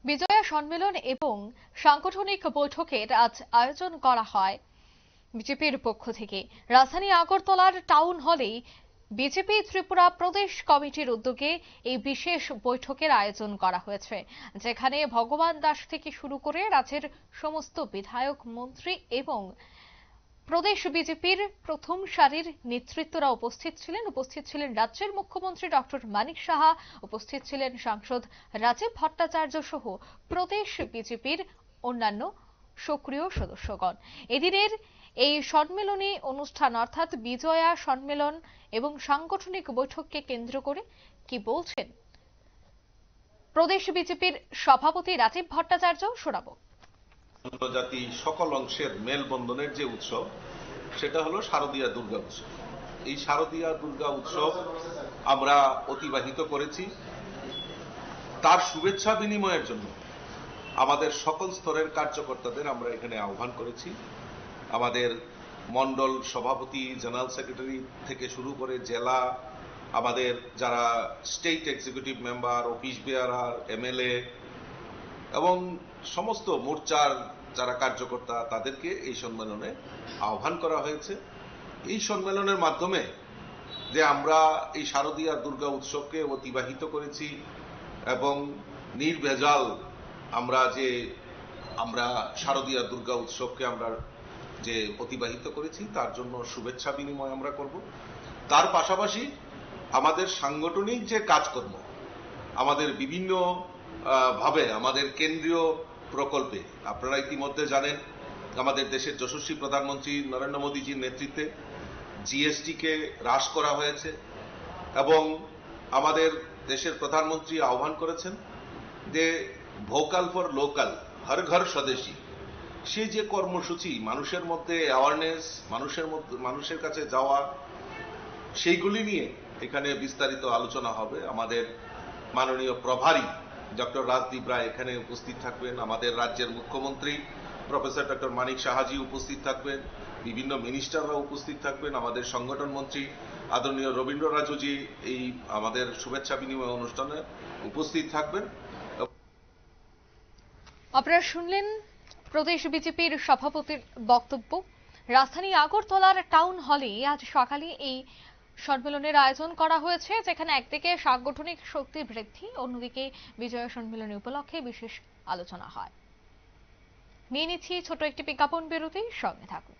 বিজয়া সম্মেলন এবং সাংগঠনিক বৈঠকের আজ আয়োজন করা হয় বিজেপির পক্ষ থেকে। রাজধানী আগরতলার টাউন হলে বিজেপি ত্রিপুরা প্রদেশ কমিটির উদ্যোগে এই বিশেষ বৈঠকের আয়োজন করা হয়েছে, যেখানে ভগবান দাস থেকে শুরু করে রাজ্যের সমস্ত বিধায়ক, মন্ত্রী এবং প্রদেশ বিজেপির প্রথম সারির নেতৃত্বরা উপস্থিত ছিলেন রাজ্যের মুখ্যমন্ত্রী ডক্টর মানিক সাহা, উপস্থিত ছিলেন সাংসদ রাজীব ভট্টাচার্য সহ প্রদেশ বিজেপির অন্যান্য সক্রিয় সদস্যগণ। এদিনের এই সম্মেলনী অনুষ্ঠান অর্থাৎ বিজয়া সম্মেলন এবং সাংগঠনিক বৈঠককে কেন্দ্র করে কি বলছেন প্রদেশ বিজেপির সভাপতি রাজীব ভট্টাচার্য, শোনাবো। জাতি সকল অংশের মেলবন্ধনের যে উৎসব, সেটা হলো শারদীয়া দুর্গা উৎসব। এই শারদীয়া দুর্গা উৎসব আমরা অতিবাহিত করেছি। তার শুভেচ্ছা বিনিময়ের জন্য আমাদের সকল স্তরের কার্যকর্তাদের আমরা এখানে আহ্বান করেছি। আমাদের মন্ডল সভাপতি, জেনারেল সেক্রেটারি থেকে শুরু করে জেলা, আমাদের যারা স্টেট এক্সিকিউটিভ মেম্বার, অফিস বেয়ারার, এমএলএ এবং সমস্ত মোর্চার যারা কার্যকর্তা, তাদেরকে এই সম্মেলনে আহ্বান করা হয়েছে। এই সম্মেলনের মাধ্যমে যে আমরা এই শারদীয়া দুর্গা উৎসবকে অতিবাহিত করেছি এবং নির্ভেজাল আমরা শারদীয়া দুর্গা উৎসবকে আমরা যে অতিবাহিত করেছি, তার জন্য শুভেচ্ছা বিনিময় আমরা করব। তার পাশাপাশি আমাদের সাংগঠনিক যে কাজকর্ম, আমাদের বিভিন্ন ভাবে আমাদের কেন্দ্রীয় প্রকল্পে, আপনারা ইতিমধ্যে জানেন আমাদের দেশের যশস্বী প্রধানমন্ত্রী নরেন্দ্র মোদীজির নেতৃত্বে জিএসটি কে হ্রাস করা হয়েছে এবং আমাদের দেশের প্রধানমন্ত্রী আহ্বান করেছেন যে ভোকাল ফর লোকাল, হর ঘর স্বদেশী। সেই যে কর্মসূচি, মানুষের মধ্যে অ্যাওয়ারনেস, মানুষের কাছে যাওয়া, সেইগুলি নিয়ে এখানে বিস্তারিত আলোচনা হবে। আমাদের মাননীয় প্রভারী ডক্টর রাজদীপ রায় এখানে উপস্থিত থাকবেন, আমাদের রাজ্যের মুখ্যমন্ত্রী প্রফেসর ডক্টর মানিক সাহাজি উপস্থিত থাকবেন, বিভিন্ন মিনিস্টাররা উপস্থিত থাকবেন, আমাদের সংগঠন মন্ত্রী আদরণীয় রবীন্দ্র রাজুজি এই আমাদের শুভেচ্ছা বিনিময় অনুষ্ঠানে উপস্থিত থাকবেন। আপনারা শুনলেন প্রদেশ বিজেপির সভাপতির বক্তব্য। রাজধানী আগরতলার টাউন হলে আজ সকালে এই সম্মেলনের আয়োজন করা হয়েছে, যেখানে একদিকে সাংগঠনিক শক্তি বৃদ্ধি, অন্যদিকে বিজয়া সম্মেলনী উপলক্ষে বিশেষ আলোচনা হয়। নিয়ে নিচ্ছি ছোট একটি বিজ্ঞাপন বিরতি, সঙ্গে থাকুন।